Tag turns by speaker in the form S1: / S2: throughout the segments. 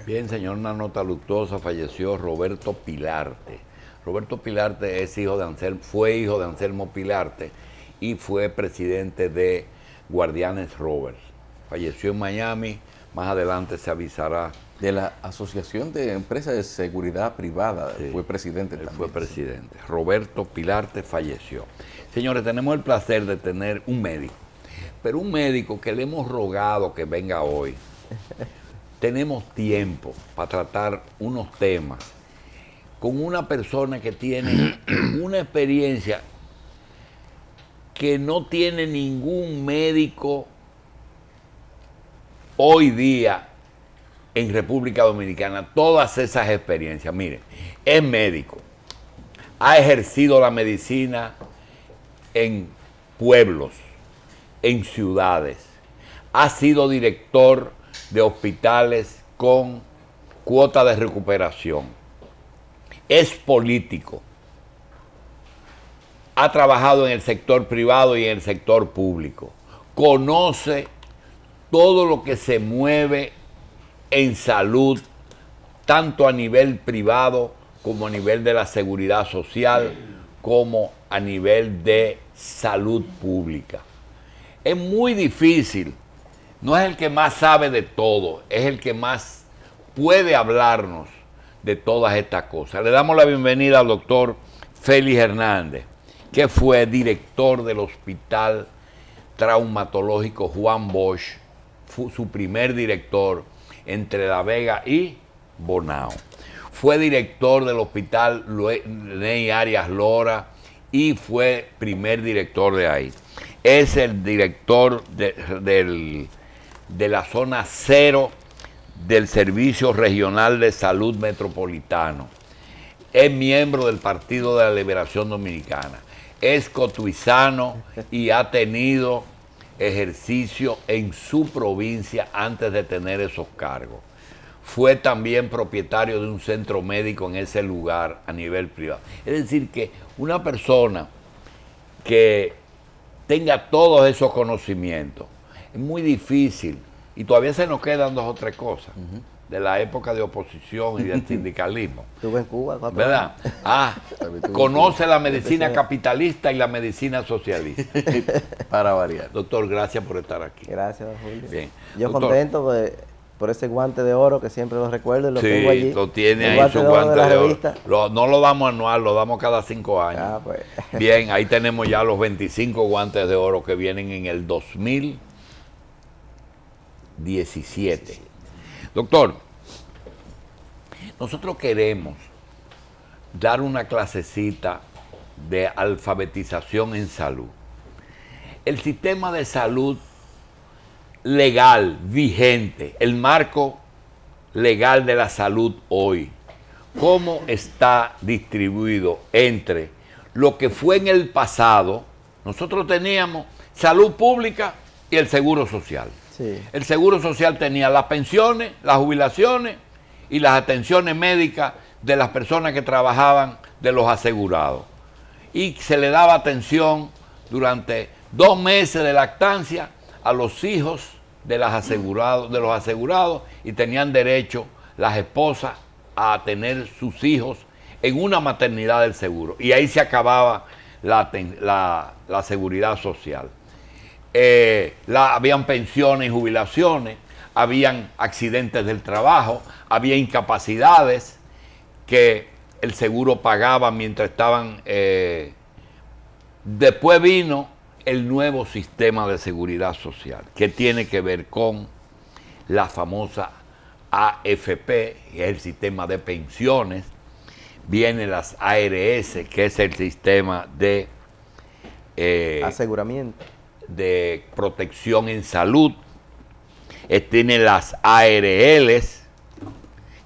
S1: Bien, señor, una nota luctuosa, falleció Roberto Pilarte. Roberto Pilarte es fue hijo de Anselmo Pilarte y fue presidente de Guardianes Rovers. Falleció en Miami, más adelante se avisará.
S2: De la Asociación de Empresas de Seguridad Privada, sí, fue presidente también.
S1: Fue presidente. Sí. Roberto Pilarte falleció. Señores, tenemos el placer de tener un médico, pero un médico que le hemos rogado que venga hoy. Tenemos tiempo para tratar unos temas con una persona que tiene una experiencia que no tiene ningún médico hoy día en República Dominicana. Todas esas experiencias. Miren, es médico, ha ejercido la medicina en pueblos, en ciudades, ha sido director de hospitales con cuota de recuperación, es político, ha trabajado en el sector privado y en el sector público, conoce todo lo que se mueve en salud, tanto a nivel privado como a nivel de la seguridad social, como a nivel de salud pública. Es muy difícil. No es el que más sabe de todo, es el que más puede hablarnos de todas estas cosas. Le damos la bienvenida al doctor Félix Hernández, que fue director del Hospital Traumatológico Juan Bosch, fue su primer director entre La Vega y Bonao. Fue director del Hospital Ney Arias Lora y fue primer director de ahí. Es el director de la zona 0 del Servicio Regional de Salud Metropolitano. Es miembro del Partido de la Liberación Dominicana. Es cotuizano y ha tenido ejercicio en su provincia antes de tener esos cargos. Fue también propietario de un centro médico en ese lugar a nivel privado. Es decir, que una persona que tenga todos esos conocimientos, es muy difícil, y todavía se nos quedan 2 o 3 cosas de la época de oposición y del sindicalismo.
S3: Estuve en Cuba,
S1: ¿verdad? Conoce la medicina capitalista y la medicina socialista.
S2: Para variar.
S1: Doctor, gracias por estar aquí.
S3: Gracias, Julio.
S1: Bien.
S3: Yo
S1: Doctor,
S3: contento por ese guante de oro que siempre lo recuerdo, lo tengo allí.
S1: Lo tiene ahí su guante de oro. No lo damos anual, lo damos cada 5 años.
S3: Pues.
S1: Bien, ahí tenemos ya los 25 guantes de oro que vienen en el 2017. Doctor, nosotros queremos dar una clasecita de alfabetización en salud. El sistema de salud legal, vigente, el marco legal de la salud hoy, ¿cómo está distribuido entre lo que fue en el pasado? Nosotros teníamos salud pública y el seguro social.
S3: Sí.
S1: El seguro social tenía las pensiones, las jubilaciones y las atenciones médicas de las personas que trabajaban, de los asegurados. Y se le daba atención durante 2 meses de lactancia a los hijos de los asegurados, y tenían derecho las esposas a tener sus hijos en una maternidad del seguro. Y ahí se acababa la seguridad social. Habían pensiones y jubilaciones, habían accidentes del trabajo, había incapacidades que el seguro pagaba mientras estaban. Después vino el nuevo sistema de seguridad social, que tiene que ver con la famosa AFP, que es el sistema de pensiones. Vienen las ARS, que es el sistema de
S3: aseguramiento,
S1: de protección en salud. Tiene las ARLs,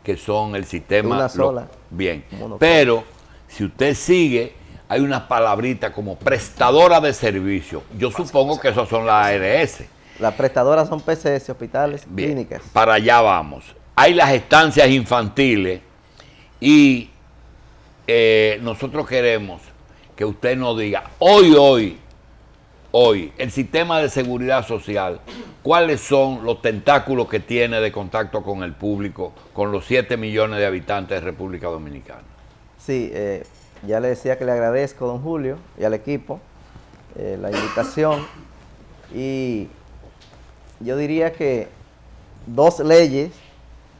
S1: que son el sistema...
S3: Una sola.
S1: Bien, pero si usted sigue, hay unas palabritas como prestadora de servicio. Yo supongo que esas son las ARS.
S3: Las prestadoras son PCS, hospitales,
S1: bien,
S3: clínicas.
S1: Para allá vamos. Hay las estancias infantiles y nosotros queremos que usted nos diga, hoy, hoy, el sistema de seguridad social, ¿cuáles son los tentáculos que tiene de contacto con el público, con los 7 millones de habitantes de República Dominicana?
S3: Sí, ya le decía que le agradezco, don Julio, y al equipo, la invitación. Y yo diría que 2 leyes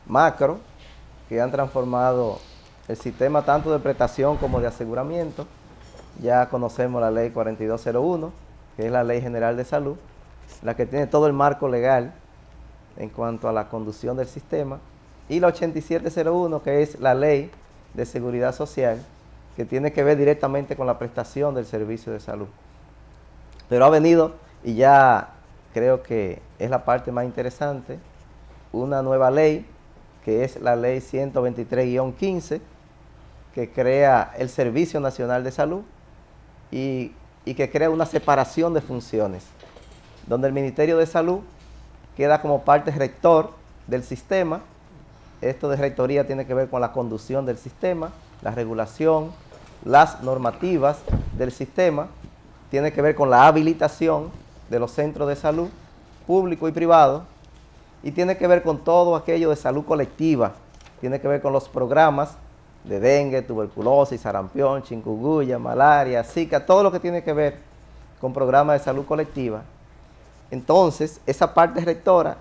S3: macro que han transformado el sistema tanto de prestación como de aseguramiento. Ya conocemos la ley 4201, que es la Ley General de Salud, la que tiene todo el marco legal en cuanto a la conducción del sistema, y la 8701, que es la Ley de Seguridad Social, que tiene que ver directamente con la prestación del servicio de salud. Pero ha venido, y ya creo que es la parte más interesante, una nueva ley, que es la Ley 123-15, que crea el Servicio Nacional de Salud y que crea una separación de funciones, donde el Ministerio de Salud queda como parte rector del sistema. Esto de rectoría tiene que ver con la conducción del sistema, la regulación, las normativas del sistema, tiene que ver con la habilitación de los centros de salud, público y privado, y tiene que ver con todo aquello de salud colectiva, tiene que ver con los programas de dengue, tuberculosis, sarampión, chikungunya, malaria, zika, todo lo que tiene que ver con programas de salud colectiva. Entonces, esa parte rectora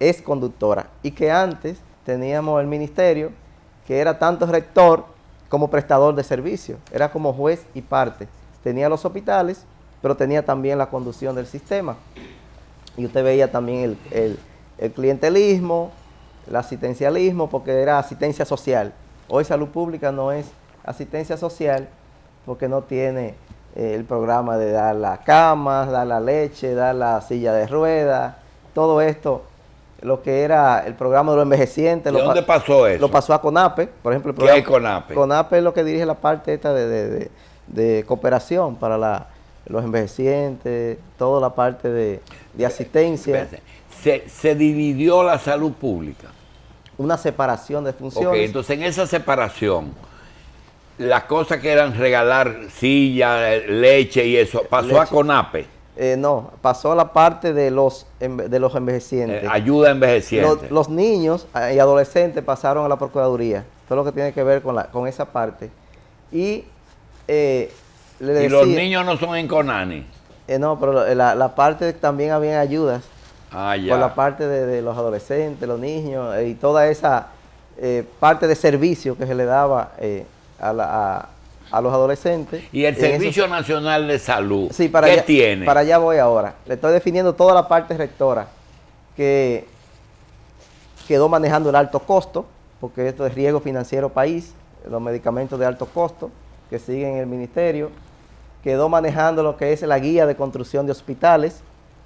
S3: es conductora, y que antes teníamos el ministerio que era tanto rector como prestador de servicio, era como juez y parte. Tenía los hospitales, pero tenía también la conducción del sistema. Y usted veía también el clientelismo, el asistencialismo, porque era asistencia social. Hoy salud pública no es asistencia social porque no tiene el programa de dar las camas, dar la leche, dar la silla de ruedas, todo esto, lo que era el programa de los envejecientes.
S1: ¿De dónde pasó eso?
S3: Lo pasó a CONAPE, por ejemplo.
S1: ¿Qué es CONAPE?
S3: CONAPE es lo que dirige la parte esta de cooperación para los envejecientes, toda la parte de asistencia.
S1: Se dividió la salud pública.
S3: Una separación de funciones.
S1: Ok, entonces en esa separación, las cosas que eran regalar silla, leche y eso, pasó a CONAPE.
S3: No, pasó a la parte de los envejecientes.
S1: Ayuda a envejecientes.
S3: Los niños y adolescentes pasaron a la Procuraduría. Todo lo que tiene que ver con esa parte. Y
S1: los niños no son en CONANI.
S3: No, pero la parte también había ayudas.
S1: Ya.
S3: Por la parte de los adolescentes, los niños y toda esa parte de servicio que se le daba a los adolescentes.
S1: ¿Y el Servicio Nacional de Salud?
S3: Sí,
S1: ¿qué tiene?
S3: Para allá voy ahora. Le estoy definiendo toda la parte rectora que quedó manejando el alto costo, porque esto es riesgo financiero país, los medicamentos de alto costo que siguen en el ministerio. Quedó manejando lo que es la guía de construcción de hospitales,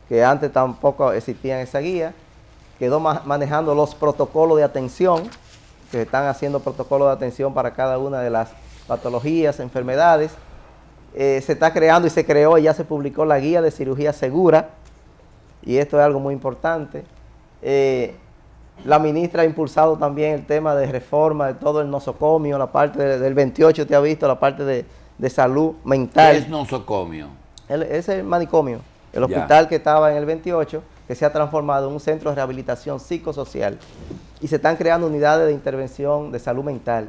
S3: que antes tampoco existía esa guía. Quedó manejando los protocolos de atención, que están haciendo protocolos de atención para cada una de las patologías, enfermedades. Se está creando y se creó y ya se publicó la guía de cirugía segura, y esto es algo muy importante. La ministra ha impulsado también el tema de reforma de todo el nosocomio, la parte del 28, te ha visto, la parte de salud mental.
S1: ¿Qué es nosocomio?
S3: Es el manicomio, el hospital que estaba en el 28, que se ha transformado en un centro de rehabilitación psicosocial, y se están creando unidades de intervención de salud mental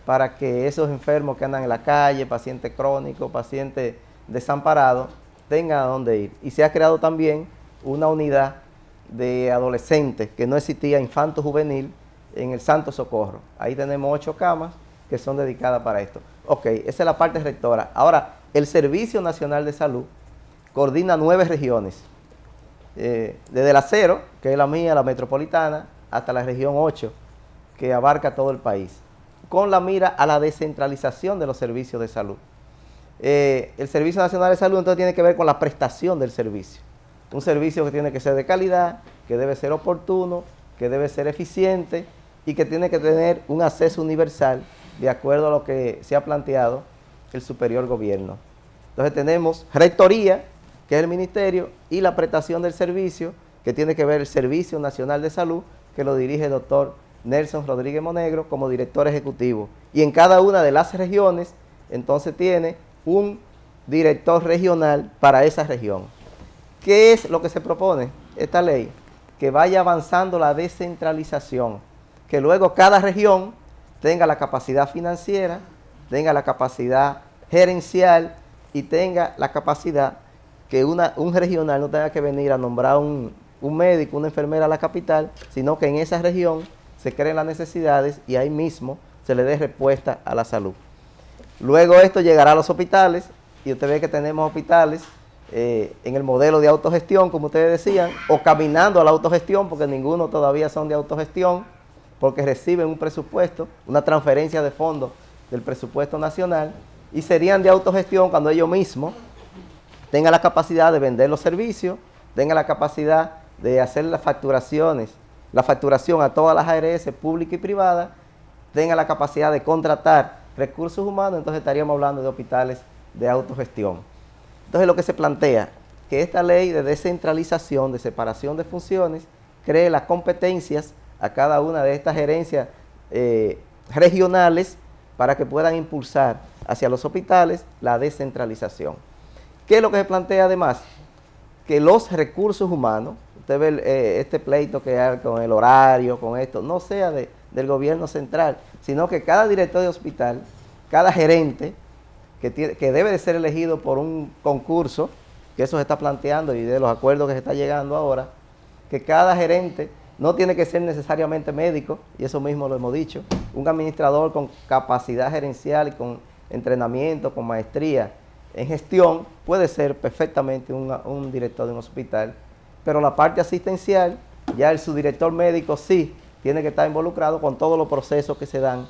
S3: para que esos enfermos que andan en la calle, pacientes crónicos, pacientes desamparados, tengan a dónde ir. Y se ha creado también una unidad de adolescentes que no existía, infanto juvenil, en el Santo Socorro. Ahí tenemos 8 camas que son dedicadas para esto. Ok, esa es la parte rectora. Ahora, el Servicio Nacional de Salud coordina 9 regiones, desde la 0, que es la mía, la metropolitana, hasta la región 8, que abarca todo el país, con la mira a la descentralización de los servicios de salud. El Servicio Nacional de Salud entonces tiene que ver con la prestación del servicio. Un servicio que tiene que ser de calidad, que debe ser oportuno, que debe ser eficiente y que tiene que tener un acceso universal de acuerdo a lo que se ha planteado el superior gobierno. Entonces tenemos rectoría, que es el ministerio, y la prestación del servicio, que tiene que ver el Servicio Nacional de Salud, que lo dirige el doctor Nelson Rodríguez Monegro como director ejecutivo. Y en cada una de las regiones, entonces tiene un director regional para esa región. ¿Qué es lo que se propone esta ley? Que vaya avanzando la descentralización, que luego cada región tenga la capacidad financiera, tenga la capacidad gerencial y tenga la capacidad que un regional no tenga que venir a nombrar un médico, una enfermera a la capital, sino que en esa región se creen las necesidades y ahí mismo se le dé respuesta a la salud. Luego esto llegará a los hospitales y usted ve que tenemos hospitales en el modelo de autogestión, como ustedes decían, o caminando a la autogestión, porque ninguno todavía son de autogestión, porque reciben un presupuesto, una transferencia de fondos del presupuesto nacional, y serían de autogestión cuando ellos mismos tengan la capacidad de vender los servicios, tengan la capacidad de hacer las facturaciones, la facturación a todas las ARS públicas y privadas, tengan la capacidad de contratar recursos humanos, entonces estaríamos hablando de hospitales de autogestión. Entonces lo que se plantea, que esta ley de descentralización, de separación de funciones, cree las competencias a cada una de estas gerencias regionales para que puedan impulsar hacia los hospitales la descentralización. ¿Qué es lo que se plantea además? Que los recursos humanos, usted ve este pleito que hay con el horario, con esto, no sea del gobierno central, sino que cada director de hospital, cada gerente, que debe de ser elegido por un concurso, que eso se está planteando y de los acuerdos que se está llegando ahora, que cada gerente no tiene que ser necesariamente médico, y eso mismo lo hemos dicho, un administrador con capacidad gerencial y con entrenamiento, con maestría en gestión, puede ser perfectamente un director de un hospital, pero la parte asistencial, ya el subdirector médico sí tiene que estar involucrado con todos los procesos que se dan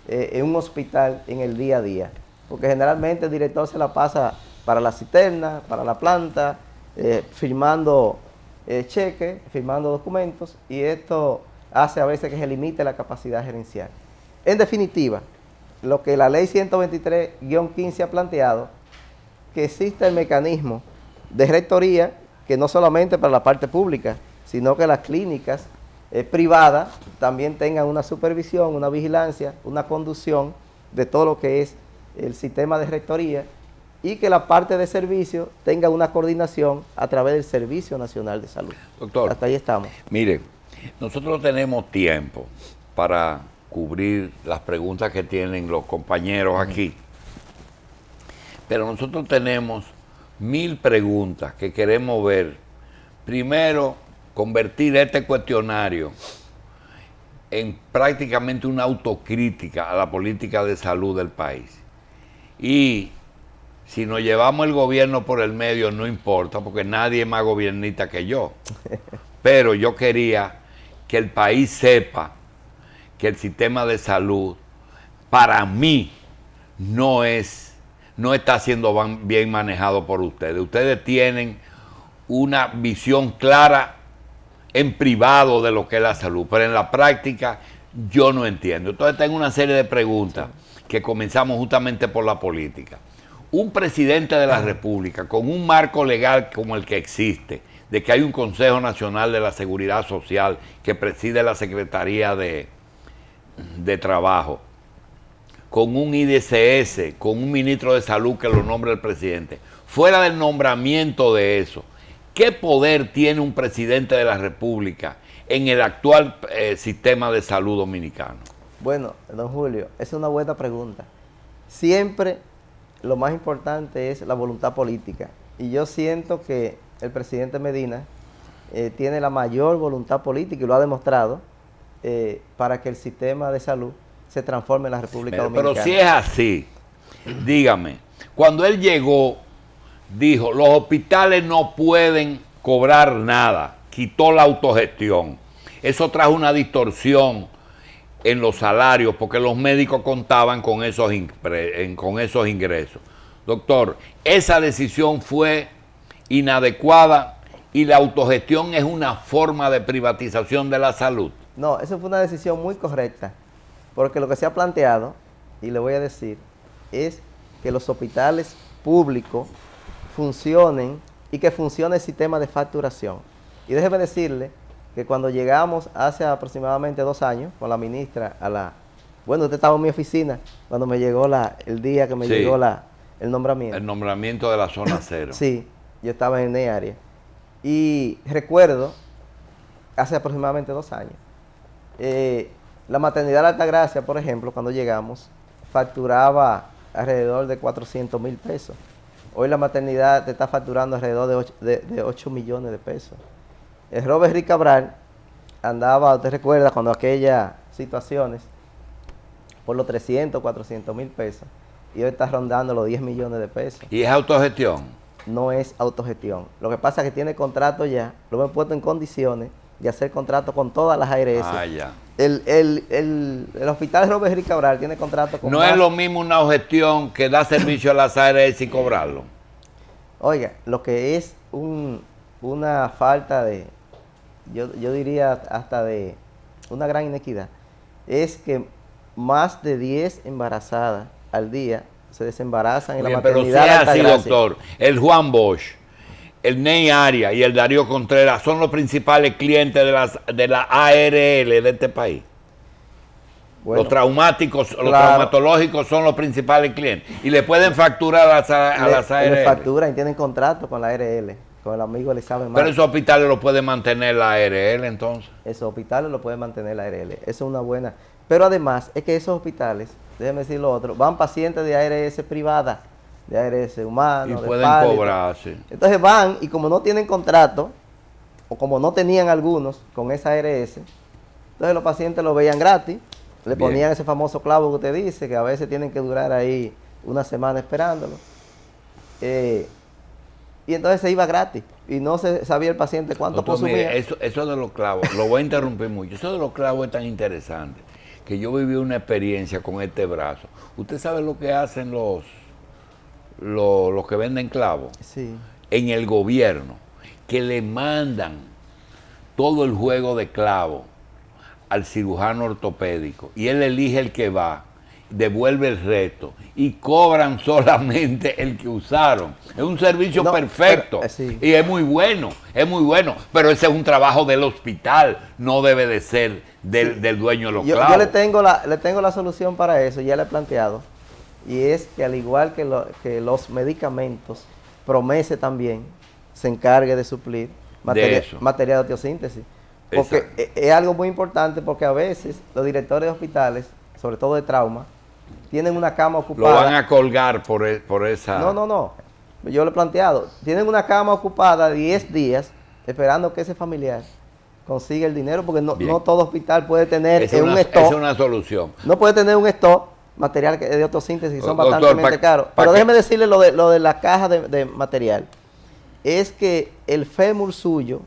S3: en un hospital en el día a día. Porque generalmente el director se la pasa para la cisterna, para la planta, firmando cheques, firmando documentos, y esto hace a veces que se limite la capacidad gerencial. En definitiva, lo que la ley 123-15 ha planteado, que exista el mecanismo de rectoría, que no solamente para la parte pública, sino que las clínicas privadas también tengan una supervisión, una vigilancia, una conducción de todo lo que es el sistema de rectoría, y que la parte de servicio tenga una coordinación a través del Servicio Nacional de Salud.
S1: Doctor,
S3: hasta ahí estamos.
S1: Mire, nosotros tenemos tiempo para cubrir las preguntas que tienen los compañeros aquí, pero nosotros tenemos 1000 preguntas que queremos ver. Primero, convertir este cuestionario en prácticamente una autocrítica a la política de salud del país. Y si nos llevamos el gobierno por el medio, no importa, porque nadie es más gobiernista que yo. Pero yo quería que el país sepa que el sistema de salud, para mí, no está siendo bien manejado por ustedes. Ustedes tienen una visión clara en privado de lo que es la salud, pero en la práctica yo no entiendo. Entonces tengo una serie de preguntas que comenzamos justamente por la política. Un presidente de la República con un marco legal como el que existe, de que hay un Consejo Nacional de la Seguridad Social que preside la Secretaría de Trabajo, con un IDCS, con un ministro de Salud que lo nombra el presidente, fuera del nombramiento de eso, ¿qué poder tiene un presidente de la República en el actual sistema de salud dominicano?
S3: Bueno, don Julio, es una buena pregunta. Siempre lo más importante es la voluntad política. Y yo siento que el presidente Medina tiene la mayor voluntad política y lo ha demostrado para que el sistema de salud se transforme en la República Dominicana.
S1: Pero si es así, dígame, cuando él llegó, dijo, los hospitales no pueden cobrar nada, quitó la autogestión. Eso trajo una distorsión en los salarios porque los médicos contaban con esos ingresos. Doctor, esa decisión fue inadecuada y la autogestión es una forma de privatización de la salud.
S3: No, eso fue una decisión muy correcta, porque lo que se ha planteado, y le voy a decir, es que los hospitales públicos funcionen y que funcione el sistema de facturación. Y déjeme decirle que cuando llegamos hace aproximadamente 2 años con la ministra bueno, usted estaba en mi oficina cuando me llegó el día que me llegó el nombramiento.
S1: El nombramiento de la zona cero.
S3: Sí, yo estaba en el área. Y recuerdo, hace aproximadamente 2 años, la maternidad de Altagracia, por ejemplo, cuando llegamos, facturaba alrededor de 400 mil pesos. Hoy la maternidad te está facturando alrededor de 8 millones de pesos. El Robert Rick Cabral andaba, usted recuerda, cuando aquellas situaciones, por los 300, 400 mil pesos, y hoy está rondando los 10 millones de pesos.
S1: ¿Y es autogestión?
S3: No es autogestión. Lo que pasa es que tiene contrato ya, lo hemos puesto en condiciones de hacer contrato con todas las ARS.
S1: Ah, ya.
S3: El hospital Robert Rick Cabral tiene contrato con...
S1: No es lo mismo una gestión que da servicio a las ARS y cobrarlo.
S3: Oiga, lo que es una falta de, yo diría hasta de una gran inequidad, es que más de 10 embarazadas al día se desembarazan en la maternidad.
S1: Pero sea así, doctor, el Juan Bosch, el Ney Arias y el Darío Contreras son los principales clientes de la ARL de este país. Bueno, los traumáticos, claro, los traumatológicos son los principales clientes. Y le pueden facturar a las ARL.
S3: Le facturan y tienen contrato con la ARL, con el amigo Elizabeth Mar.
S1: Pero esos hospitales los puede mantener la ARL entonces.
S3: Esos hospitales los puede mantener la ARL. Eso es una buena. Pero además es que esos hospitales, déjeme decir lo otro, van pacientes de ARS privada, de ARS humano,
S1: y
S3: de
S1: pueden
S3: pálido.
S1: cobrar, sí.
S3: Entonces van y como no tienen contrato, o como no tenían algunos con esa ARS, entonces los pacientes lo veían gratis, le ponían ese famoso clavo que usted dice, que a veces tienen que durar ahí una semana esperándolo. Y entonces se iba gratis y no se sabía el paciente cuánto
S1: Doctor,
S3: consumía.
S1: Mire, eso de los clavos, lo voy a interrumpir mucho, eso de los clavos es tan interesante que yo viví una experiencia con este brazo. ¿Usted sabe lo que hacen los que venden clavos?
S3: Sí.
S1: En el gobierno, que le mandan todo el juego de clavos al cirujano ortopédico y él elige el que va, devuelve el resto y cobran solamente el que usaron. Es un servicio perfecto, pero, sí. Y es muy bueno, pero ese es un trabajo del hospital, no debe de ser del dueño de los clavos.
S3: Yo le tengo la solución para eso, ya le he planteado, y es que al igual que los medicamentos, Promese también se encargue de suplir material de osteosíntesis. Porque es algo muy importante, porque a veces los directores de hospitales, sobre todo de trauma, tienen una cama ocupada.
S1: Lo van a colgar por esa...
S3: No. Yo lo he planteado. Tienen una cama ocupada 10 días esperando que ese familiar consiga el dinero, porque no todo hospital puede tener un stock.
S1: Es una solución.
S3: No puede tener un stock material de autosíntesis, son bastante caros. Pero déjeme decirle lo de la caja de material. Es que el fémur suyo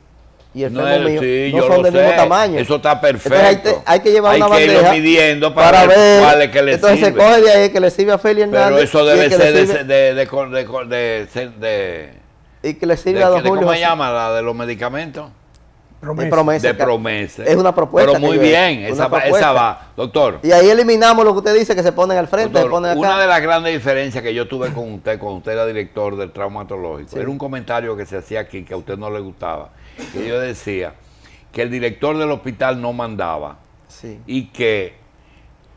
S3: y el fémur mío no son del mismo tamaño.
S1: Eso está perfecto.
S3: Entonces hay que llevar una bandeja
S1: irlo midiendo para ver cuál es que le
S3: entonces
S1: sirve.
S3: Entonces se coge de ahí que le sirve a Feli Hernández.
S1: Pero eso debe ser
S3: y que le sirve a don Julio.
S1: ¿Cómo se llama la de los medicamentos?
S3: Promesa.
S1: De Promesa.
S3: Es una propuesta.
S1: Pero muy bien, esa va, doctor.
S3: Y ahí eliminamos lo que usted dice, que se ponen al frente,
S1: doctor,
S3: se ponen acá.
S1: Una de las grandes diferencias que yo tuve con usted, cuando usted era director del traumatológico, era un comentario que se hacía aquí que a usted no le gustaba, que yo decía que el director del hospital no mandaba y que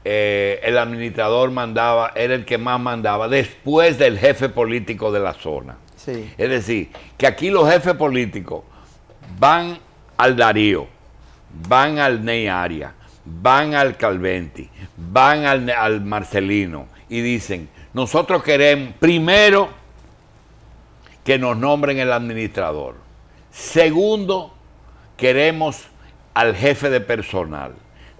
S1: el administrador mandaba, era el que más mandaba, después del jefe político de la zona.
S3: Sí.
S1: Es decir, que aquí los jefes políticos van al Darío, van al Ney Arias, van al Calventi, van al Marcelino y dicen, nosotros queremos, primero, que nos nombren el administrador. Segundo, queremos al jefe de personal.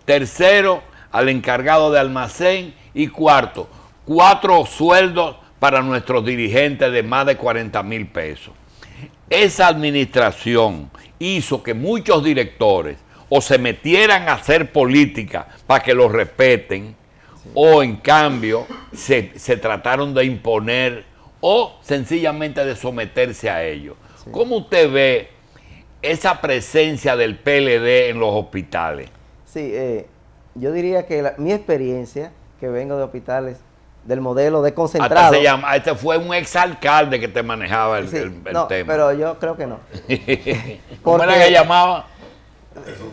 S1: Tercero, al encargado de almacén. Y cuarto, 4 sueldos para nuestros dirigentes de más de 40,000 pesos. Esa administración hizo que muchos directores o se metieran a hacer política para que los respeten, o en cambio se trataron de imponer o sencillamente de someterse a ellos. ¿Cómo usted ve esa presencia del PLD en los hospitales?
S3: Sí, yo diría que mi experiencia, que vengo de hospitales del modelo de concentrado.
S1: Este fue un exalcalde que te manejaba el tema.
S3: Pero yo creo que no.
S1: ¿Cómo era que llamaba?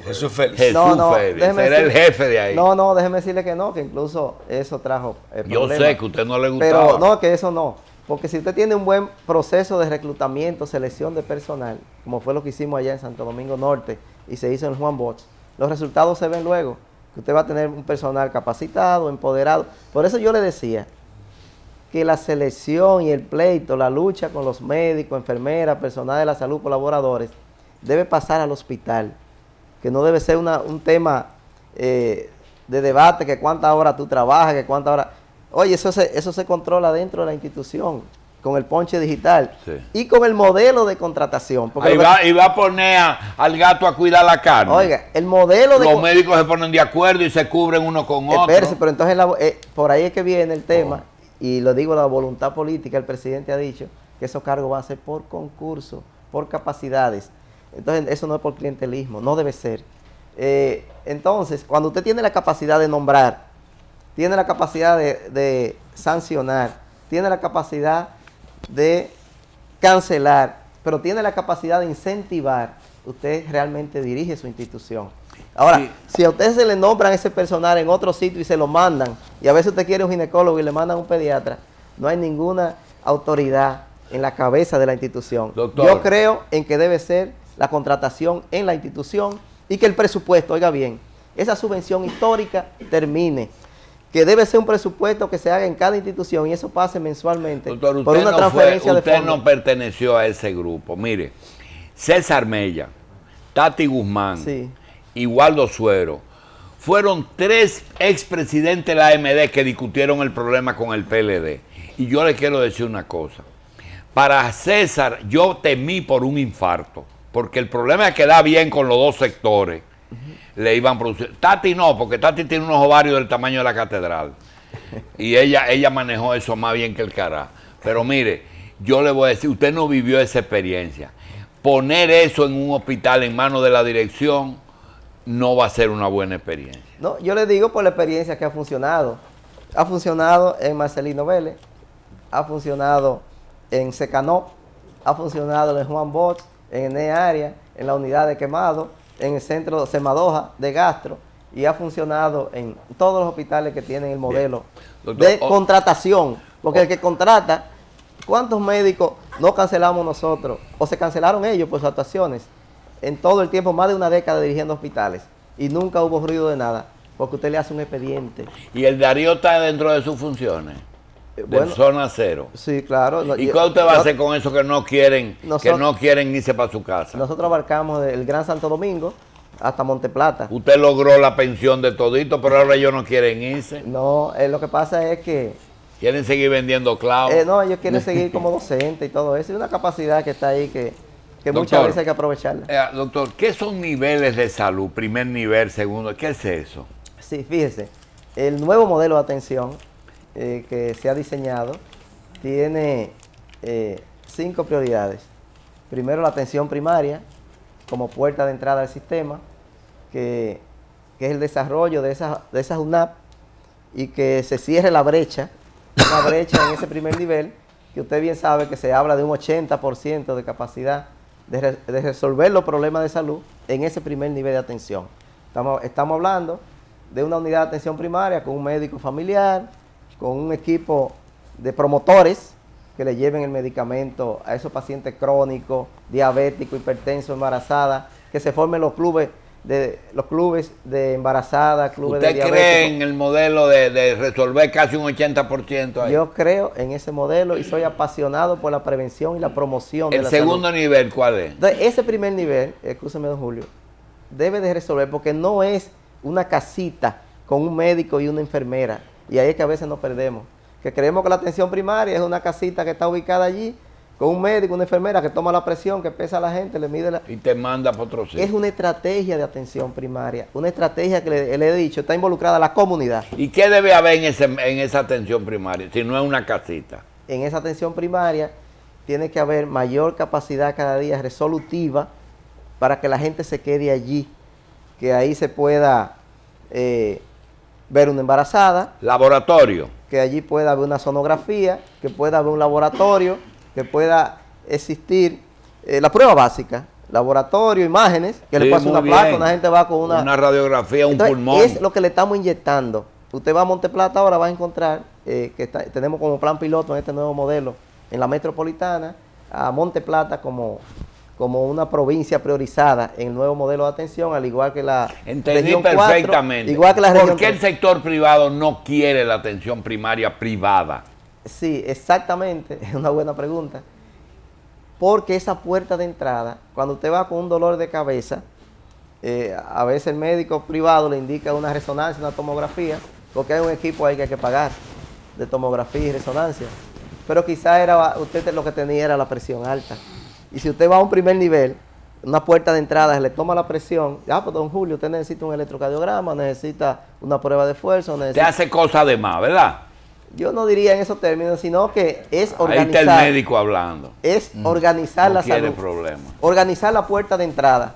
S4: Jesús Félix.
S1: Jesús Félix. Era el jefe de ahí.
S3: No, déjeme decirle que no, que incluso eso trajo
S1: problemas. Yo sé que a usted no le gustaba.
S3: Pero no, que eso no. Porque si usted tiene un buen proceso de reclutamiento, selección de personal, como fue lo que hicimos allá en Santo Domingo Norte y se hizo en Juan Bosch, los resultados se ven luego, que usted va a tener un personal capacitado, empoderado. Por eso yo le decía que la selección y el pleito, la lucha con los médicos, enfermeras, personal de la salud, colaboradores, debe pasar al hospital, que no debe ser un tema de debate, que cuántas horas tú trabajas, que cuántas horas... Oye, eso se controla dentro de la institución, con el ponche digital y con el modelo de contratación.
S1: Porque y va a poner al gato a cuidar la carne.
S3: Oiga, el modelo de...
S1: Los médicos se ponen de acuerdo y se cubren uno con otro.
S3: Espérese, pero entonces por ahí es que viene el tema, y lo digo, la voluntad política. El presidente ha dicho que esos cargos van a ser por concurso, por capacidades. Entonces, eso no es por clientelismo, no debe ser. Entonces, cuando usted tiene la capacidad de nombrar, tiene la capacidad de sancionar, tiene la capacidad de cancelar, pero tiene la capacidad de incentivar, usted realmente dirige su institución. Ahora, si a usted se le nombran ese personal en otro sitio y se lo mandan, y a veces usted quiere un ginecólogo y le mandan un pediatra, no hay ninguna autoridad en la cabeza de la institución.
S1: Doctor,
S3: yo creo en que debe ser la contratación en la institución y que el presupuesto, oiga bien, esa subvención histórica termine, que debe ser un presupuesto que se haga en cada institución y eso pase mensualmente.
S1: Doctor,
S3: por una transferencia de fondos.
S1: Usted no perteneció a ese grupo. Mire, César Mella, Tati Guzmán y Waldo Suero fueron 3 expresidentes de la AMD que discutieron el problema con el PLD. Y yo le quiero decir una cosa. Para César, yo temí por un infarto, porque el problema es que da bien con los dos sectores. Le iban a producir. Tati no, porque Tati tiene unos ovarios del tamaño de la catedral. Y ella manejó eso más bien que el carajo. Pero mire, yo le voy a decir, usted no vivió esa experiencia. Poner eso en un hospital en manos de la dirección no va a ser una buena experiencia.
S3: No, yo le digo por la experiencia que ha funcionado. Ha funcionado en Marcelino Vélez, ha funcionado en Secanó, ha funcionado en Juan Bosch, en área, en la unidad de quemado, en el centro Semadoja de Gastro, y ha funcionado en todos los hospitales que tienen el modelo de contratación. Porque el que contrata, ¿cuántos médicos no cancelamos nosotros? O se cancelaron ellos por sus actuaciones en todo el tiempo, más de una década dirigiendo hospitales, y nunca hubo ruido de nada, porque usted le hace un expediente.
S1: ¿Y el Darío está dentro de sus funciones? Bueno, de zona cero.
S3: Sí, claro.
S1: ¿Y qué usted va a hacer con eso que no quieren irse para su casa?
S3: Nosotros abarcamos el Gran Santo Domingo hasta Monteplata.
S1: Usted logró la pensión de todito, pero ahora ellos no quieren irse.
S3: No, lo que pasa es que...
S1: ¿Quieren seguir vendiendo clavos?
S3: No, ellos quieren seguir como docente y todo eso. Es una capacidad que está ahí que muchas veces hay que aprovecharla.
S1: Doctor, ¿qué son niveles de salud? Primer nivel, segundo, ¿qué es eso?
S3: Sí, fíjese, el nuevo modelo de atención que se ha diseñado tiene 5 prioridades. Primero, la atención primaria como puerta de entrada al sistema, que es el desarrollo de esas UNAP, y que se cierre la brecha, una brecha en ese primer nivel, que usted bien sabe que se habla de un 80% de capacidad de resolver los problemas de salud en ese primer nivel de atención. Estamos hablando de una unidad de atención primaria con un médico familiar, con un equipo de promotores que le lleven el medicamento a esos pacientes crónicos, diabéticos, hipertensos, embarazadas, que se formen los clubes de embarazadas, clubes de diabéticos.
S1: ¿Usted cree en el modelo de resolver casi un 80% ahí?
S3: Yo creo en ese modelo y soy apasionado por la prevención y la promoción de la salud.
S1: ¿El segundo nivel cuál es?
S3: Entonces, ese primer nivel, escúcheme, don Julio, debe de resolver, porque no es una casita con un médico y una enfermera. Y ahí es que a veces nos perdemos. Que creemos que la atención primaria es una casita que está ubicada allí, con un médico, una enfermera que toma la presión, que pesa a la gente, le mide la...
S1: Y te manda por otro sitio.
S3: Es una estrategia de atención primaria, una estrategia que le he dicho, está involucrada la comunidad.
S1: ¿Y qué debe haber en esa atención primaria, si no es una casita?
S3: En esa atención primaria tiene que haber mayor capacidad cada día resolutiva para que la gente se quede allí, que ahí se pueda ver una embarazada.
S1: Laboratorio.
S3: Que allí pueda haber una sonografía, que pueda haber un laboratorio, que pueda existir la prueba básica, laboratorio, imágenes, que le pase una placa, una gente va con una
S1: radiografía, un pulmón.
S3: Es lo que le estamos inyectando. Usted va a Monteplata ahora, va a encontrar que tenemos como plan piloto en este nuevo modelo en la metropolitana, a Monte Plata como una provincia priorizada en el nuevo modelo de atención, al igual que la
S1: Entendí
S3: región
S1: perfectamente.
S3: 4, igual que la región
S1: ¿Por qué el
S3: 3?
S1: sector privado no quiere la atención primaria privada?
S3: Sí, exactamente, es una buena pregunta. Porque esa puerta de entrada, cuando usted va con un dolor de cabeza, a veces el médico privado le indica una resonancia, una tomografía, porque hay un equipo ahí que hay que pagar de tomografía y resonancia. Pero quizá usted lo que tenía era la presión alta. Y si usted va a un primer nivel, una puerta de entrada, se le toma la presión, pues don Julio, usted necesita un electrocardiograma, necesita una prueba de esfuerzo,
S1: Te hace cosas de más, ¿verdad?
S3: Yo no diría en esos términos, sino que es organizar.
S1: Ahí está el médico hablando.
S3: Es organizar
S1: No
S3: la
S1: quiere
S3: salud.
S1: problema.
S3: Organizar la puerta de entrada.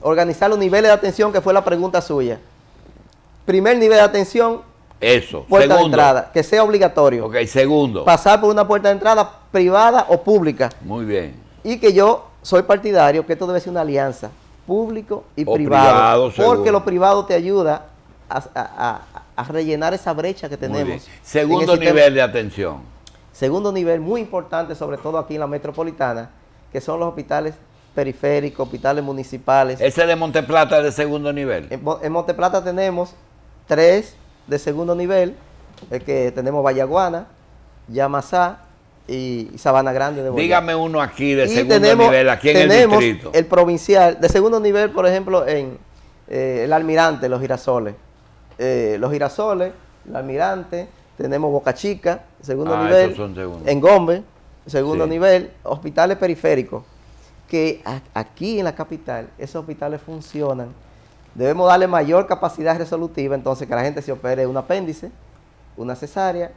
S3: Organizar los niveles de atención, que fue la pregunta suya. Primer nivel de atención,
S1: Eso.
S3: puerta de
S1: Segundo.
S3: entrada, que sea obligatorio.
S1: Ok, segundo.
S3: Pasar por una puerta de entrada privada o pública.
S1: Muy bien.
S3: Y que yo soy partidario que esto debe ser una alianza, público y
S1: O
S3: privado.
S1: privado, seguro.
S3: Porque lo privado te ayuda a rellenar esa brecha que
S1: Muy
S3: tenemos.
S1: bien.
S3: en el
S1: Segundo
S3: sistema.
S1: nivel de atención.
S3: Segundo nivel muy importante, sobre todo aquí en la metropolitana, que son los hospitales periféricos, hospitales municipales.
S1: Ese de Monteplata es de segundo nivel.
S3: En Monteplata tenemos 3 de segundo nivel, que tenemos Vallaguana, Yamasá y Sabana Grande de Boyá.
S1: Dígame uno aquí de
S3: Y
S1: segundo nivel, aquí en el
S3: tenemos
S1: distrito.
S3: el provincial, de segundo nivel, por ejemplo, en el Almirante, Los Girasoles. Los Girasoles, el Almirante, tenemos Boca Chica, segundo nivel,
S1: esos son segundos.
S3: en Gombe, segundo
S1: Sí.
S3: nivel, hospitales periféricos, que aquí en la capital, esos hospitales funcionan. Debemos darle mayor capacidad resolutiva, entonces que la gente se opere un apéndice, una cesárea,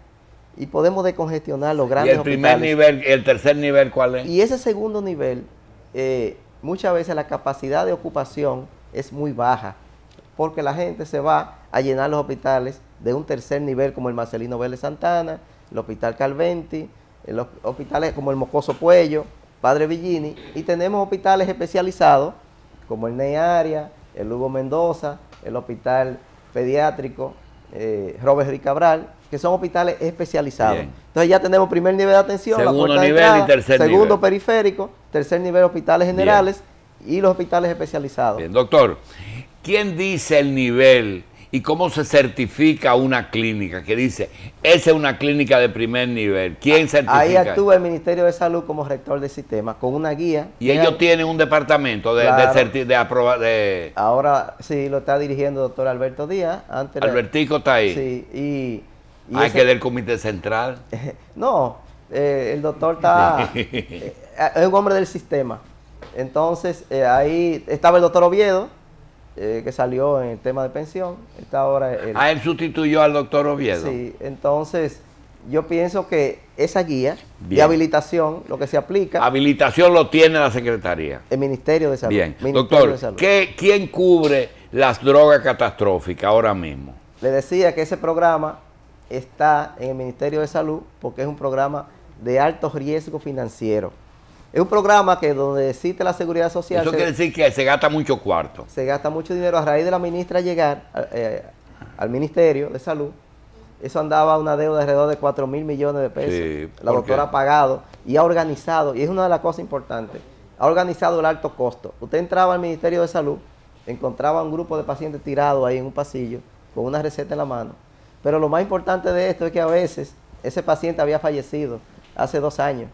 S3: y podemos descongestionar los
S1: ¿Y
S3: grandes
S1: el primer
S3: hospitales.
S1: nivel, el tercer nivel cuál es?
S3: Y ese segundo nivel, muchas veces la capacidad de ocupación es muy baja, porque la gente se va a llenar los hospitales de un tercer nivel, como el Marcelino Vélez Santana, el Hospital Calventi, los hospitales como el Mocoso Puello, Padre Villini, y tenemos hospitales especializados, como el Nearia, el Hugo Mendoza, el Hospital Pediátrico Robert Rick Cabral, que son hospitales especializados.
S1: Bien.
S3: Entonces ya tenemos primer nivel de atención,
S1: Segundo
S3: la puerta de
S1: nivel y
S3: entrada,
S1: tercer
S3: segundo
S1: nivel.
S3: periférico, tercer nivel hospitales generales y los hospitales especializados.
S1: Bien, doctor, ¿quién dice el nivel y cómo se certifica una clínica? Que dice, esa es una clínica de primer nivel. ¿Quién certifica?
S3: Ahí actúa el Ministerio de Salud como rector del sistema, con una guía.
S1: Y ellos tienen un departamento de
S3: Ahora sí lo está dirigiendo el doctor Alberto Díaz. Antes
S1: Albertico está ahí.
S3: Sí, y
S1: Hay
S3: ese-
S1: que del comité central.
S3: No, el doctor está... es un hombre del sistema. Entonces, ahí estaba el doctor Oviedo, que salió en el tema de pensión. Está ahora
S1: Él sustituyó al doctor Oviedo.
S3: Sí, entonces yo pienso que esa guía de
S1: Bien.
S3: habilitación, lo que se aplica,
S1: Habilitación lo tiene la Secretaría.
S3: el Ministerio de Salud.
S1: Bien,
S3: Ministerio
S1: doctor,
S3: de Salud.
S1: ¿quién cubre las drogas catastróficas ahora mismo?
S3: Le decía que ese programa está en el Ministerio de Salud porque es un programa de alto riesgo financiero. Es un programa que donde existe la seguridad social
S1: Eso quiere decir que se gasta mucho cuarto.
S3: se gasta mucho dinero. A raíz de la ministra llegar al Ministerio de Salud, eso andaba una deuda de alrededor de 4.000 millones de pesos.
S1: Sí,
S3: La
S1: ¿por
S3: doctora
S1: qué?
S3: ha pagado y ha organizado, y es una de las cosas importantes, ha organizado el alto costo. Usted entraba al Ministerio de Salud, encontraba un grupo de pacientes tirados ahí en un pasillo con una receta en la mano. Pero lo más importante de esto es que a veces ese paciente había fallecido hace 2 años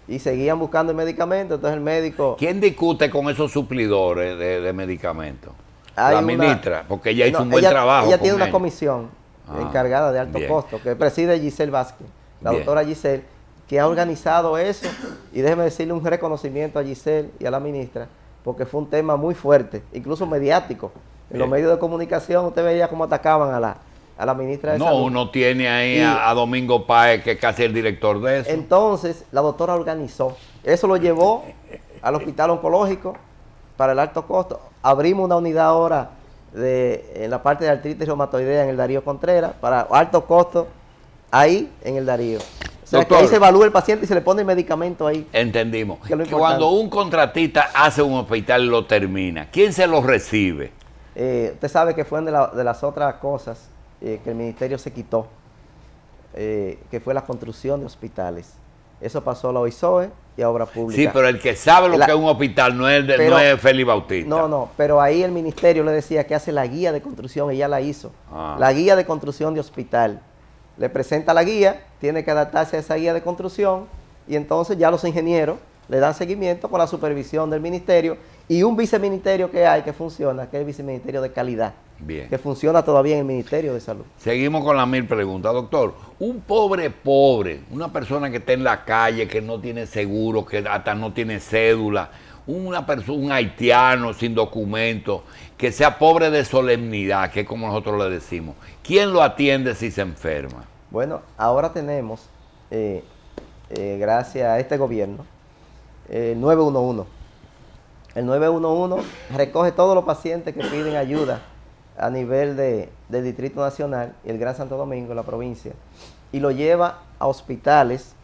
S3: y seguían buscando el medicamento, entonces el médico...
S1: ¿Quién discute con esos suplidores de medicamentos?
S3: Hay
S1: La
S3: una-
S1: ministra, porque ella hizo
S3: No,
S1: un buen trabajo.
S3: Ella
S1: con
S3: tiene una
S1: ellos.
S3: comisión
S1: Ah,
S3: encargada de alto
S1: bien.
S3: costo, que preside Giselle Vázquez, la
S1: Bien.
S3: doctora Giselle, que ha organizado eso, y déjeme decirle un reconocimiento a Giselle y a la ministra, porque fue un tema muy fuerte, incluso mediático. En los
S1: Bien.
S3: medios de comunicación usted veía cómo atacaban a la ministra de
S1: No,
S3: Salud.
S1: uno tiene ahí
S3: Y-
S1: a Domingo Páez, que es casi el director de eso.
S3: Entonces, la doctora organizó. Eso lo llevó al hospital oncológico para el alto costo. Abrimos una unidad ahora en la parte de artritis reumatoidea en el Darío Contreras para alto costo ahí en el Darío. O sea, que
S1: Doctor.
S3: ahí se evalúa el paciente y se le pone el medicamento ahí.
S1: Entendimos.
S3: Que es lo
S1: Que
S3: importante.
S1: cuando un contratista hace un hospital y lo termina, ¿quién se lo recibe?
S3: Usted sabe que fue de las otras cosas que el ministerio se quitó, que fue la construcción de hospitales. Eso pasó a la OISOE y a Obras Públicas.
S1: Sí, pero el que sabe lo que es un hospital no es, no es Félix Bautista.
S3: No, pero ahí el ministerio le decía que hace la guía de construcción, ella la hizo. La guía de construcción de hospital. Le presenta la guía, tiene que adaptarse a esa guía de construcción y entonces ya los ingenieros le dan seguimiento con la supervisión del ministerio y un viceministerio que hay que funciona, que es el viceministerio de calidad.
S1: Bien.
S3: Que funciona todavía en el Ministerio de Salud.
S1: Seguimos con las 1000 preguntas. Doctor, un pobre, una persona que está en la calle, que no tiene seguro, que hasta no tiene cédula, un haitiano sin documento, que sea pobre de solemnidad, que es como nosotros le decimos, ¿quién lo atiende si se enferma?
S3: Bueno, ahora tenemos, gracias a este gobierno, el 911. El 911 recoge todos los pacientes que piden ayuda a nivel del Distrito Nacional y el Gran Santo Domingo, la provincia, y lo lleva a hospitales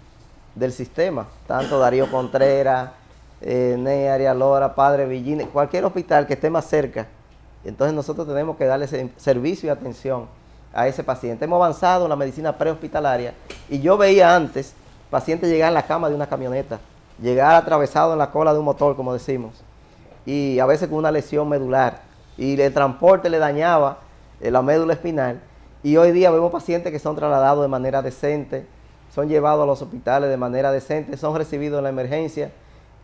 S3: del sistema, tanto Darío Contreras, Ney Arialora, Padre Villini, cualquier hospital que esté más cerca. Entonces nosotros tenemos que darle servicio y atención a ese paciente. Hemos avanzado en la medicina prehospitalaria y yo veía antes pacientes llegar en la cama de una camioneta, llegar atravesado en la cola de un motor, como decimos, y a veces con una lesión medular. Y el transporte le dañaba la médula espinal. Y hoy día vemos pacientes que son trasladados de manera decente, son llevados a los hospitales de manera decente, son recibidos en la emergencia.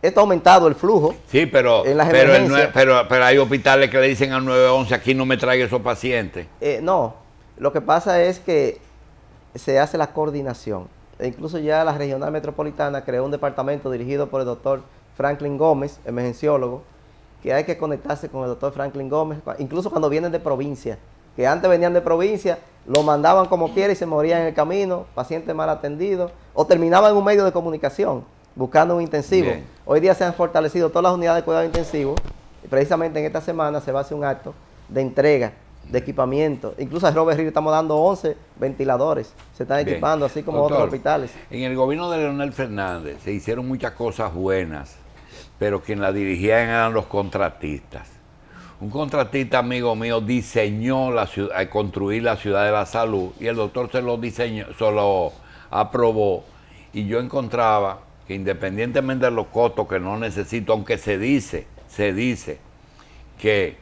S3: Esto ha aumentado el flujo.
S1: Sí, pero hay hospitales que le dicen al 911, aquí no me traiga esos pacientes.
S3: No, lo que pasa es que se hace la coordinación. E incluso ya la Regional Metropolitana creó un departamento dirigido por el doctor Franklin Gómez, emergenciólogo, que hay que conectarse con el doctor Franklin Gómez, incluso cuando vienen de provincia, que antes venían de provincia, lo mandaban como quiera y se morían en el camino, pacientes mal atendidos, o terminaban en un medio de comunicación, buscando un intensivo. Bien. Hoy día se han fortalecido todas las unidades de cuidado intensivo, y precisamente en esta semana se va a hacer un acto de entrega de equipamiento. Incluso a Robert Río estamos dando 11 ventiladores, se están equipando, así como doctor, otros hospitales.
S1: En el gobierno de Leonel Fernández se hicieron muchas cosas buenas, pero quien la dirigían eran los contratistas. Un contratista amigo mío diseñó construir la ciudad de la salud y el doctor se lo aprobó, y yo encontraba que independientemente de los costos que no necesito, aunque se dice que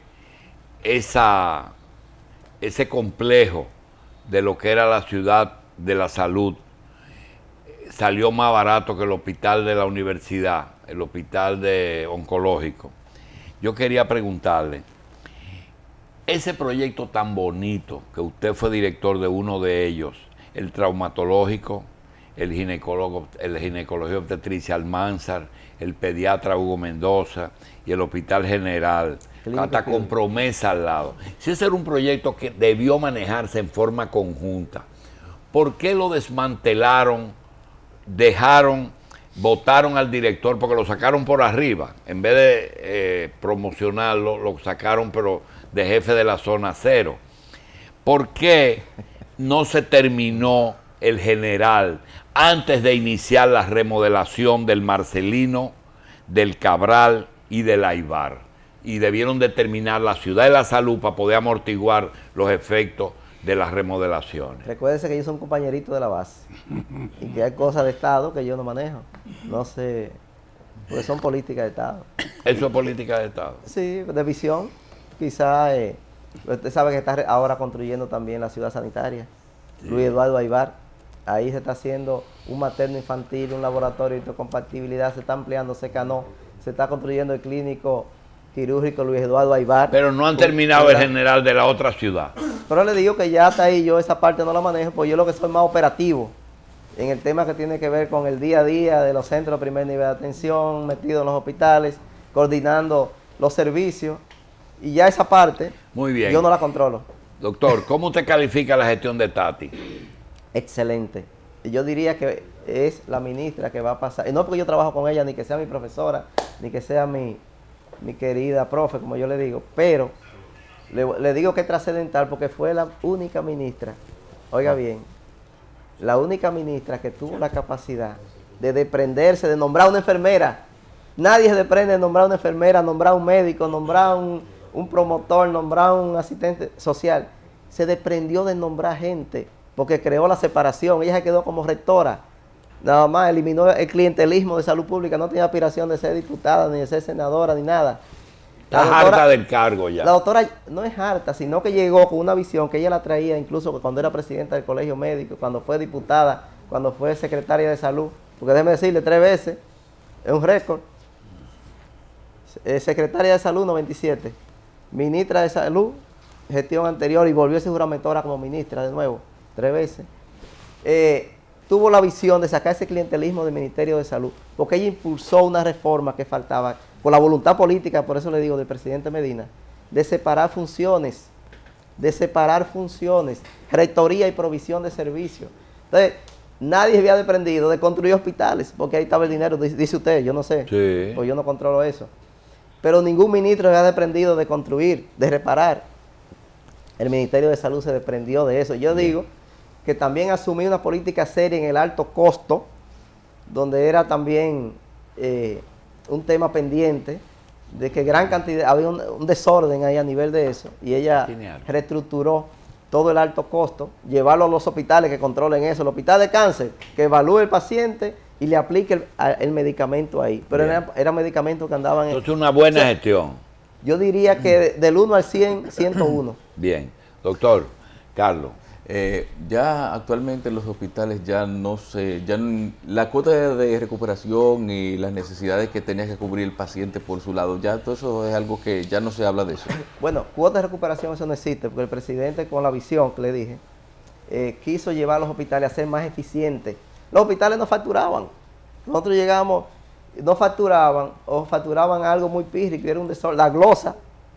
S1: ese complejo de lo que era la ciudad de la salud salió más barato que el hospital de la universidad, el hospital oncológico. Yo quería preguntarle, ese proyecto tan bonito, que usted fue director de uno de ellos, el traumatológico, el ginecología obstetricia Almanzar, el pediatra Hugo Mendoza y el hospital general, hasta con Promesa al lado. Si ese era un proyecto que debió manejarse en forma conjunta, ¿por qué lo desmantelaron, votaron al director porque lo sacaron por arriba? En vez de promocionarlo, lo sacaron pero de jefe de la zona 0. ¿Por qué no se terminó el general antes de iniciar la remodelación del Marcelino, del Cabral y del Aybar? Y debieron de terminar la ciudad de la salud para poder amortiguar los efectos de las remodelaciones.
S3: Recuérdense que yo soy un compañerito de la base y que hay cosas de Estado que yo no manejo. No sé, porque son políticas de Estado.
S1: ¿Eso es política de Estado?
S3: Sí, de visión. Quizá, usted sabe que está ahora construyendo también la ciudad sanitaria. Sí. Luis Eduardo Aybar. Ahí se está haciendo un materno infantil, un laboratorio de compatibilidad, se está ampliando Secanó, se está construyendo el clínico quirúrgico Luis Eduardo Aybar.
S1: Pero no han terminado el general de la otra ciudad.
S3: Pero le digo que ya está ahí, yo esa parte no la manejo, pues yo lo que soy más operativo en el tema que tiene que ver con el día a día de los centros de primer nivel de atención, metido en los hospitales, coordinando los servicios, y ya esa parte
S1: muy bien,
S3: yo no la controlo.
S1: Doctor, ¿cómo usted califica la gestión de Tati?
S3: Excelente. Yo diría que es la ministra que va a pasar, y no porque yo trabajo con ella, ni que sea mi profesora, ni que sea mi querida profe, como yo le digo, pero le digo que es trascendental porque fue la única ministra, oiga bien, la única ministra que tuvo la capacidad de desprenderse, de nombrar una enfermera. Nadie se desprende de nombrar una enfermera, nombrar un médico, nombrar un promotor, nombrar un asistente social. Se desprendió de nombrar gente porque creó la separación. Ella se quedó como rectora Nada más eliminó el clientelismo de salud pública, no tenía aspiración de ser diputada, ni de ser senadora, ni nada.
S1: Está harta del cargo ya.
S3: La doctora no es harta, sino que llegó con una visión que ella la traía incluso cuando era presidenta del Colegio Médico, cuando fue diputada, cuando fue secretaria de salud, porque déjeme decirle 3 veces, es un récord. Secretaria de salud 97, ministra de salud, gestión anterior, y volvió a ser juramentora como ministra de nuevo, 3 veces. Tuvo la visión de sacar ese clientelismo del Ministerio de Salud, porque ella impulsó una reforma que faltaba, con la voluntad política, por eso le digo, del presidente Medina, de separar funciones, rectoría y provisión de servicios. Entonces, nadie había dependido de construir hospitales, porque ahí estaba el dinero, dice usted, yo no sé,
S1: sí,
S3: pues yo no controlo eso. Pero ningún ministro había dependido de construir, de reparar. El Ministerio de Salud se desprendió de eso. Yo digo que también asumió una política seria en el alto costo, donde era también un tema pendiente, de que gran cantidad, había un desorden ahí a nivel de eso, y ella reestructuró todo el alto costo, llevarlo a los hospitales que controlen eso, el hospital de cáncer, que evalúe el paciente y le aplique el medicamento ahí. Pero era medicamentos que andaban en...
S1: Entonces, una buena gestión.
S3: Yo diría que del 1 al 100, 101.
S1: Bien. Doctor Carlos.
S2: Ya actualmente los hospitales ya no sé, la cuota de recuperación y las necesidades que tenía que cubrir el paciente por su lado, ya todo eso es algo que ya no se habla de eso.
S3: Bueno, cuota de recuperación eso no existe, porque el presidente, con la visión que le dije, quiso llevar a los hospitales a ser más eficientes. Los hospitales no facturaban. Nosotros llegamos, no facturaban, o facturaban algo muy pírrico, era un desorden. La glosa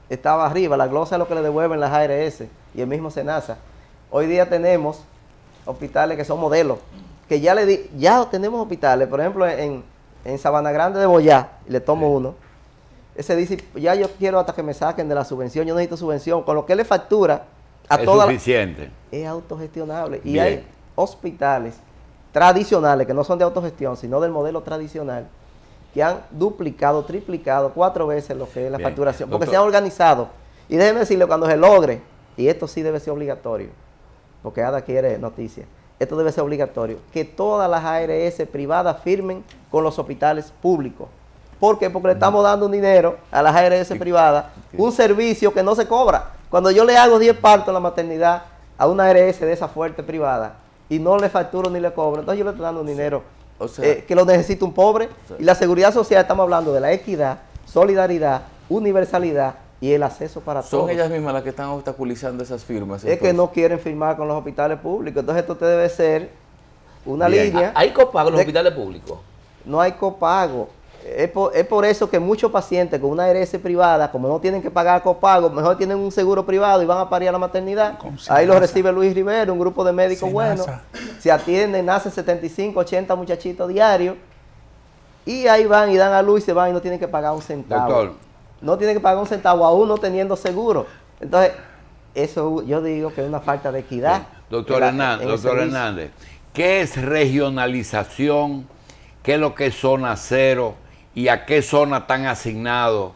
S3: estaba arriba, la glosa es lo que le devuelven las ARS y el mismo SENASA. Hoy día tenemos hospitales que son modelos, que ya tenemos hospitales, por ejemplo en Sabana Grande de Boyá, le tomo uno, ese dice, ya yo quiero hasta que me saquen de la subvención, yo necesito subvención, con lo que le factura a toda
S1: suficiente.
S3: Es autogestionable. Y hay hospitales tradicionales, que no son de autogestión, sino del modelo tradicional, que han duplicado, triplicado 4 veces lo que es la facturación, porque se han organizado. Y déjeme decirle, cuando se logre, y esto sí debe ser obligatorio, porque Ada quiere noticias, esto debe ser obligatorio, que todas las ARS privadas firmen con los hospitales públicos. ¿Por qué? Porque le estamos dando un dinero a las ARS privadas, un servicio que no se cobra. Cuando yo le hago 10 partos en la maternidad a una ARS de esa fuerte privada y no le facturo ni le cobro, entonces yo le estoy dando un dinero que lo necesita un pobre. Y la seguridad social, estamos hablando de la equidad, solidaridad, universalidad y el acceso para todos.
S2: ¿Son ellas mismas las que están obstaculizando esas firmas?
S3: Es que no quieren firmar con los hospitales públicos. Entonces esto debe ser una línea.
S4: ¿Hay copago en los hospitales públicos?
S3: No hay copago. Es por eso que muchos pacientes con una ARS privada, como no tienen que pagar copago, mejor tienen un seguro privado y van a parir a la maternidad. Ahí lo recibe Luis Rivero, un grupo de médicos buenos. Se atienden, nacen 75, 80 muchachitos diarios. Y ahí van y dan a luz y se van y no tienen que pagar un centavo.
S1: Doctor.
S3: No tienen que pagar un centavo aún no teniendo seguro. Entonces, eso yo digo que es una falta de equidad.
S1: Doctor Hernández, ¿qué es regionalización? ¿Qué es lo que es zona cero? ¿Y a qué zona están asignados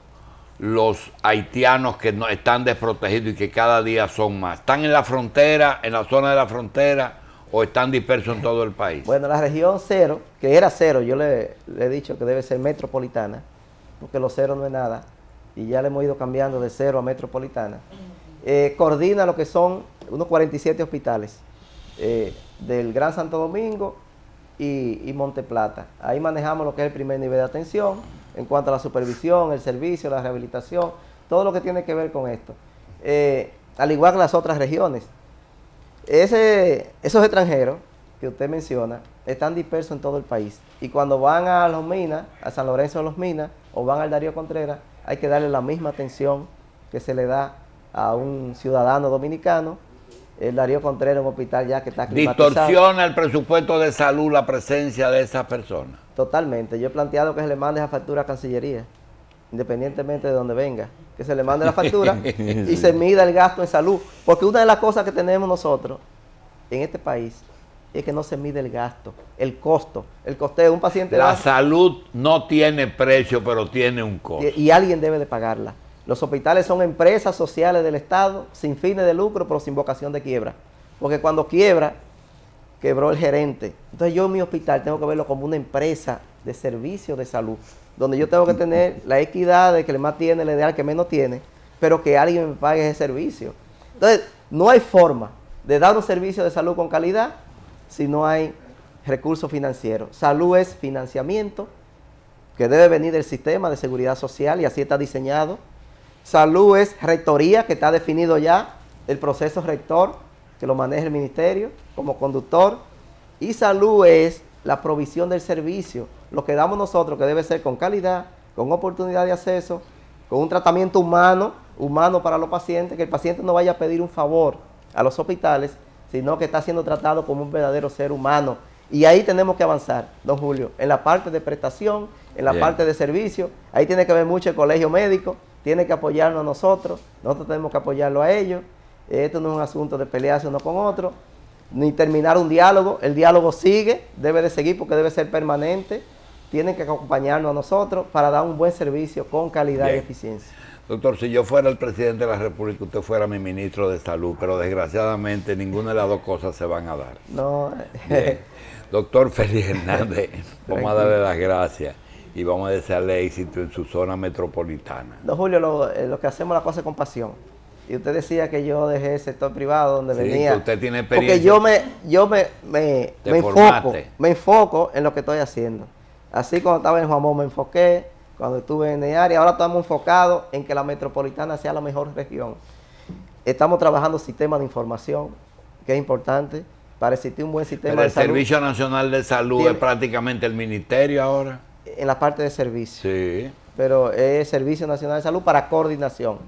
S1: los haitianos que no, están desprotegidos y que cada día son más? ¿Están en la frontera, en la zona de la frontera, o están dispersos en todo el país?
S3: Bueno, la región cero, que era cero, yo le he dicho que debe ser metropolitana, porque los ceros no es nada, y ya le hemos ido cambiando de cero a metropolitana. Coordina lo que son unos 47 hospitales del Gran Santo Domingo y Monte Plata. Ahí manejamos lo que es el primer nivel de atención en cuanto a la supervisión, el servicio, la rehabilitación, todo lo que tiene que ver con esto. Al igual que las otras regiones. Esos extranjeros que usted menciona están dispersos en todo el país. Y cuando van a Los Minas, a San Lorenzo de Los Minas, o van al Darío Contreras, hay que darle la misma atención que se le da a un ciudadano dominicano. El Darío Contreras es un hospital ya que está climatizado.
S1: ¿Distorsiona el presupuesto de salud la presencia de esas personas?
S3: Totalmente. Yo he planteado que se le mande esa factura a Cancillería, independientemente de donde venga. Que se le mande la factura y se mida el gasto en salud. Porque una de las cosas que tenemos nosotros en este país es que no se mide el gasto, el costo, el costeo. Un paciente...
S1: La salud no tiene precio, pero tiene un costo.
S3: Y alguien debe de pagarla. Los hospitales son empresas sociales del Estado, sin fines de lucro, pero sin vocación de quiebra. Porque cuando quiebra, quebró el gerente. Entonces yo en mi hospital tengo que verlo como una empresa de servicio de salud, donde yo tengo que tener la equidad de que el más tiene, la ideal que menos tiene, pero que alguien me pague ese servicio. Entonces, no hay forma de dar un servicio de salud con calidad si no hay recursos financieros. Salud es financiamiento, que debe venir del sistema de seguridad social y así está diseñado. Salud es rectoría, que está definido ya el proceso rector, que lo maneja el ministerio como conductor. Y salud es la provisión del servicio, lo que damos nosotros, que debe ser con calidad, con oportunidad de acceso, con un tratamiento humano para los pacientes, que el paciente no vaya a pedir un favor a los hospitales, sino que está siendo tratado como un verdadero ser humano. Y ahí tenemos que avanzar, don Julio, en la parte de prestación, en la parte de servicio. Ahí tiene que ver mucho el colegio médico, tiene que apoyarnos a nosotros tenemos que apoyarlo a ellos. Esto no es un asunto de pelearse uno con otro, ni terminar un diálogo. El diálogo sigue, debe de seguir porque debe ser permanente. Tienen que acompañarnos a nosotros para dar un buen servicio con calidad y eficiencia.
S1: Doctor, si yo fuera el presidente de la República, usted fuera mi ministro de Salud, pero desgraciadamente ninguna de las dos cosas se van a dar.
S3: No.
S1: Doctor Félix Hernández, vamos a darle las gracias y vamos a desearle éxito en su zona metropolitana.
S3: Don Julio, lo que hacemos la cosa es con pasión. Y usted decía que yo dejé el sector privado donde venía.
S1: Que usted tiene experiencia.
S3: Porque yo me enfoco en lo que estoy haciendo. Así cuando estaba en Juan Bosch me enfoqué, cuando estuve en el área, ahora estamos enfocados en que la metropolitana sea la mejor región. Estamos trabajando sistemas de información, que es importante, para existir un buen sistema de salud.
S1: El Servicio Nacional de Salud es prácticamente el ministerio ahora.
S3: En la parte de servicio.
S1: Sí.
S3: Pero es Servicio Nacional de Salud para coordinación.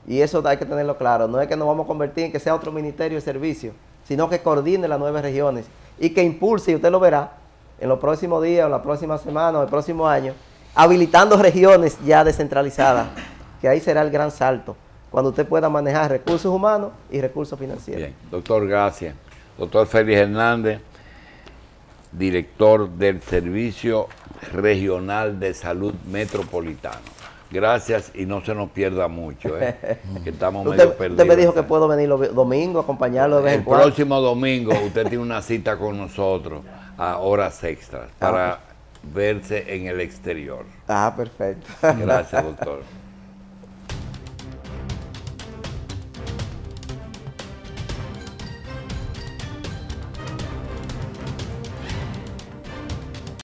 S3: Y eso hay que tenerlo claro. No es que nos vamos a convertir en que sea otro ministerio de servicio, sino que coordine las 9 regiones y que impulse, y usted lo verá, en los próximos días, o la próxima semana, o el próximo año, habilitando regiones ya descentralizadas, que ahí será el gran salto, cuando usted pueda manejar recursos humanos y recursos financieros.
S1: Bien, doctor, gracias. Doctor Félix Hernández, director del Servicio Regional de Salud Metropolitano. Gracias y no se nos pierda mucho, que estamos medio perdidos.
S3: Usted me dijo que puedo venir los domingos, acompañarlo de vez en cuando.
S1: El próximo domingo usted tiene una cita con nosotros a horas extras para verse en el exterior.
S3: Ah, perfecto.
S1: Gracias, doctor.